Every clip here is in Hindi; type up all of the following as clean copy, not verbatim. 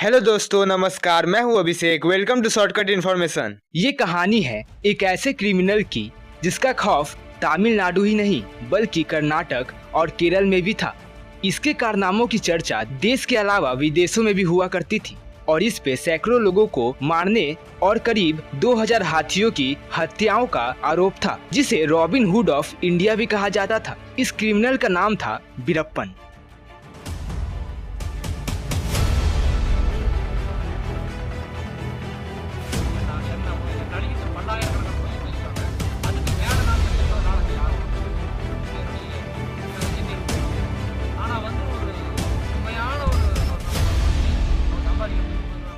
हेलो दोस्तों, नमस्कार। मैं हूं Abhishek. Welcome to shortcut information. ये कहानी है एक ऐसे क्रिमिनल की जिसका खौफ तमिलनाडु ही नहीं बल्कि कर्नाटक और केरल में भी था। इसके कारनामों की चर्चा देश के अलावा विदेशों में भी हुआ करती थी और इस पे सैकड़ों लोगों को मारने और करीब 2000 हाथियों की हत्याओं का आरोप था, जिसे रॉबिन हुड ऑफ इंडिया भी कहा जाता था। इस क्रिमिनल का नाम था वीरप्पन।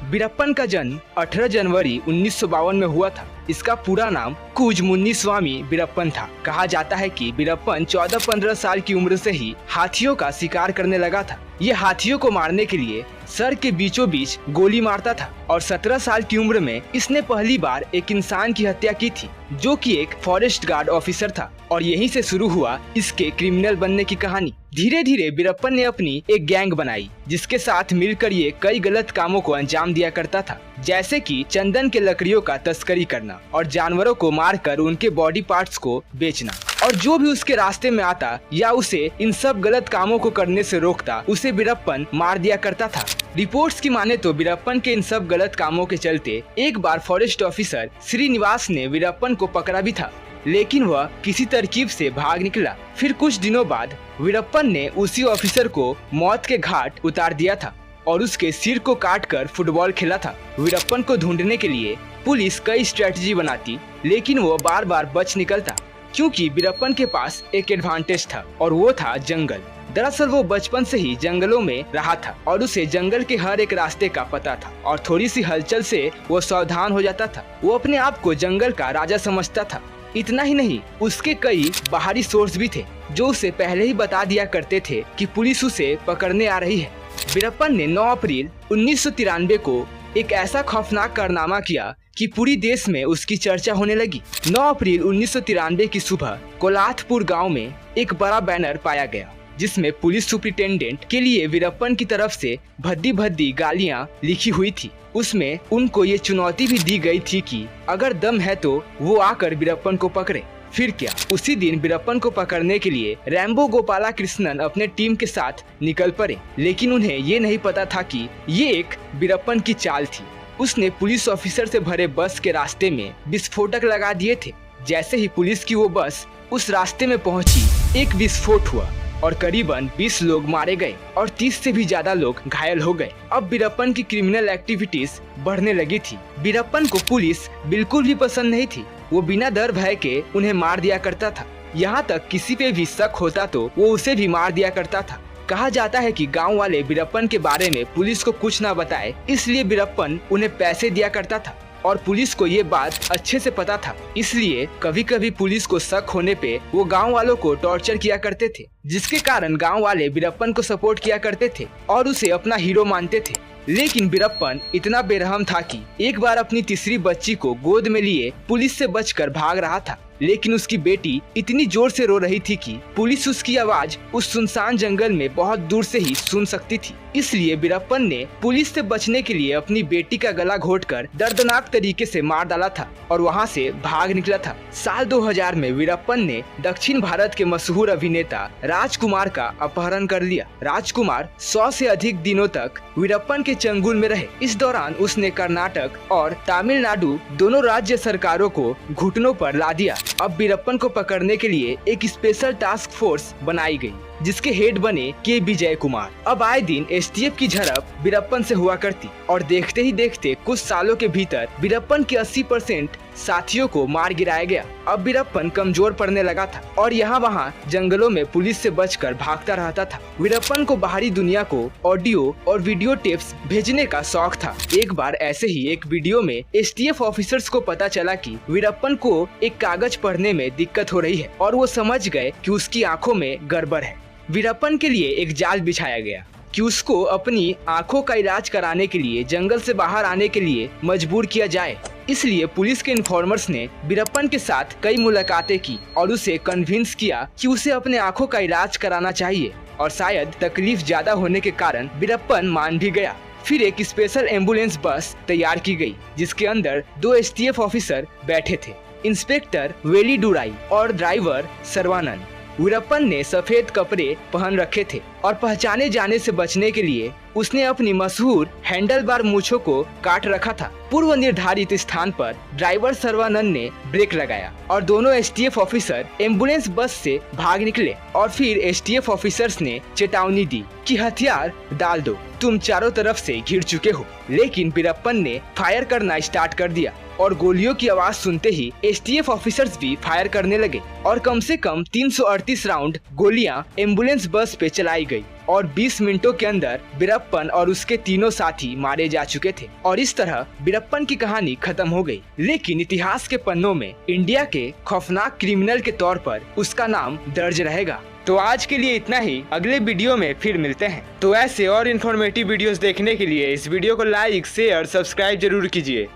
वीरप्पन का जन्म 18 जनवरी 1952 में हुआ था। इसका पूरा नाम कुज मुन्नीस्वामी वीरप्पन था। कहा जाता है कि वीरप्पन 14-15 साल की उम्र से ही हाथियों का शिकार करने लगा था। ये हाथियों को मारने के लिए सर के बीचों बीच गोली मारता था और 17 साल की उम्र में इसने पहली बार एक इंसान की हत्या की थी, जो कि एक फॉरेस्ट गार्ड ऑफिसर था। और यहीं से शुरू हुआ इसके क्रिमिनल बनने की कहानी। धीरे धीरे वीरप्पन ने अपनी एक गैंग बनाई, जिसके साथ मिलकर ये कई गलत कामों को अंजाम दिया करता था, जैसे कि चंदन के लकड़ियों का तस्करी करना और जानवरों को मारकर उनके बॉडी पार्ट्स को बेचना। और जो भी उसके रास्ते में आता या उसे इन सब गलत कामों को करने से रोकता, उसे वीरप्पन मार दिया करता था। रिपोर्ट्स की माने तो वीरप्पन के इन सब गलत कामों के चलते एक बार फॉरेस्ट ऑफिसर श्रीनिवास ने वीरप्पन को पकड़ा भी था, लेकिन वह किसी तरकीब से भाग निकला। फिर कुछ दिनों बाद वीरप्पन ने उसी ऑफिसर को मौत के घाट उतार दिया था और उसके सिर को काटकर फुटबॉल खेला था। वीरप्पन को ढूंढने के लिए पुलिस कई स्ट्रेटजी बनाती, लेकिन वो बार बार बच निकलता, क्योंकि वीरप्पन के पास एक एडवांटेज था और वो था जंगल। दरअसल वो बचपन से ही जंगलों में रहा था और उसे जंगल के हर एक रास्ते का पता था और थोड़ी सी हलचल से वो सावधान हो जाता था। वो अपने आप को जंगल का राजा समझता था। इतना ही नहीं, उसके कई बाहरी सोर्स भी थे जो उसे पहले ही बता दिया करते थे कि पुलिस उसे पकड़ने आ रही है। वीरप्पन ने 9 अप्रैल 1993 को एक ऐसा खौफनाक कारनामा किया कि पूरी देश में उसकी चर्चा होने लगी। 9 अप्रैल 1993 की सुबह कोलाथपुर गांव में एक बड़ा बैनर पाया गया, जिसमें पुलिस सुपरिटेंडेंट के लिए वीरप्पन की तरफ से भद्दी भद्दी गालियां लिखी हुई थी। उसमें उनको ये चुनौती भी दी गई थी कि अगर दम है तो वो आकर वीरप्पन को पकड़े। फिर क्या, उसी दिन वीरप्पन को पकड़ने के लिए रैम्बो गोपाला कृष्णन अपने टीम के साथ निकल पड़े, लेकिन उन्हें ये नहीं पता था कि ये एक वीरप्पन की चाल थी। उसने पुलिस ऑफिसर से भरे बस के रास्ते में विस्फोटक लगा दिए थे। जैसे ही पुलिस की वो बस उस रास्ते में पहुंची, एक विस्फोट हुआ और करीबन 20 लोग मारे गए और 30 से भी ज्यादा लोग घायल हो गए। अब वीरप्पन की क्रिमिनल एक्टिविटीज बढ़ने लगी थी। वीरप्पन को पुलिस बिल्कुल भी पसंद नहीं थी। वो बिना डर भय के उन्हें मार दिया करता था। यहाँ तक किसी पे भी शक होता तो वो उसे भी मार दिया करता था। कहा जाता है कि गांव वाले वीरप्पन के बारे में पुलिस को कुछ ना बताए, इसलिए वीरप्पन उन्हें पैसे दिया करता था और पुलिस को ये बात अच्छे से पता था। इसलिए कभी कभी पुलिस को शक होने पे वो गांव वालों को टॉर्चर किया करते थे, जिसके कारण गांव वाले वीरप्पन को सपोर्ट किया करते थे और उसे अपना हीरो मानते थे। लेकिन वीरप्पन इतना बेरहम था कि एक बार अपनी तीसरी बच्ची को गोद में लिए पुलिस से बचकर भाग रहा था, लेकिन उसकी बेटी इतनी जोर से रो रही थी कि पुलिस उसकी आवाज उस सुनसान जंगल में बहुत दूर से ही सुन सकती थी। इसलिए वीरप्पन ने पुलिस से बचने के लिए अपनी बेटी का गला घोटकर दर्दनाक तरीके से मार डाला था और वहां से भाग निकला था। साल 2000 में वीरप्पन ने दक्षिण भारत के मशहूर अभिनेता राजकुमार का अपहरण कर लिया। राजकुमार 100 से अधिक दिनों तक वीरप्पन के चंगुल में रहे। इस दौरान उसने कर्नाटक और तमिलनाडु दोनों राज्य सरकारों को घुटनों पर ला दिया। अब वीरप्पन को पकड़ने के लिए एक स्पेशल टास्क फोर्स बनाई गई, जिसके हेड बने के विजय कुमार। अब आए दिन एसटीएफ की झड़प वीरप्पन से हुआ करती और देखते ही देखते कुछ सालों के भीतर वीरप्पन के 80% साथियों को मार गिराया गया। अब वीरप्पन कमजोर पड़ने लगा था और यहाँ वहाँ जंगलों में पुलिस से बचकर भागता रहता था। वीरप्पन को बाहरी दुनिया को ऑडियो और वीडियो टेप्स भेजने का शौक था। एक बार ऐसे ही एक वीडियो में एसटीएफ ऑफिसर्स को पता चला कि वीरप्पन को एक कागज पढ़ने में दिक्कत हो रही है और वो समझ गए कि उसकी आंखों में गड़बड़ है। वीरप्पन के लिए एक जाल बिछाया गया कि उसको अपनी आंखों का इलाज कराने के लिए जंगल से बाहर आने के लिए मजबूर किया जाए। इसलिए पुलिस के इन्फॉर्मर्स ने वीरप्पन के साथ कई मुलाकातें की और उसे कन्विंस किया कि उसे अपने आंखों का इलाज कराना चाहिए और शायद तकलीफ ज्यादा होने के कारण वीरप्पन मान भी गया। फिर एक स्पेशल एम्बुलेंस बस तैयार की गई जिसके अंदर 2 STF ऑफिसर बैठे थे, इंस्पेक्टर वेली डुराई और ड्राइवर सर्वानंद। वीरप्पन ने सफेद कपड़े पहन रखे थे और पहचाने जाने से बचने के लिए उसने अपनी मशहूर हैंडलबार मूछों को काट रखा था। पूर्व निर्धारित स्थान पर ड्राइवर सर्वानंद ने ब्रेक लगाया और दोनों STF ऑफिसर एम्बुलेंस बस से भाग निकले और फिर STF ऑफिसर्स ने चेतावनी दी कि हथियार डाल दो, तुम चारों तरफ से घिर चुके हो। लेकिन वीरप्पन ने फायर करना स्टार्ट कर दिया और गोलियों की आवाज सुनते ही STF ऑफिसर्स भी फायर करने लगे और कम से कम 338 राउंड गोलियां एम्बुलेंस बस पे चलाई गई और 20 मिनटों के अंदर वीरप्पन और उसके तीनों साथी मारे जा चुके थे और इस तरह वीरप्पन की कहानी खत्म हो गई। लेकिन इतिहास के पन्नों में इंडिया के खौफनाक क्रिमिनल के तौर पर उसका नाम दर्ज रहेगा। तो आज के लिए इतना ही, अगले वीडियो में फिर मिलते हैं। तो ऐसे और इन्फॉर्मेटिव वीडियोस देखने के लिए इस वीडियो को लाइक, शेयर, सब्सक्राइब जरूर कीजिए।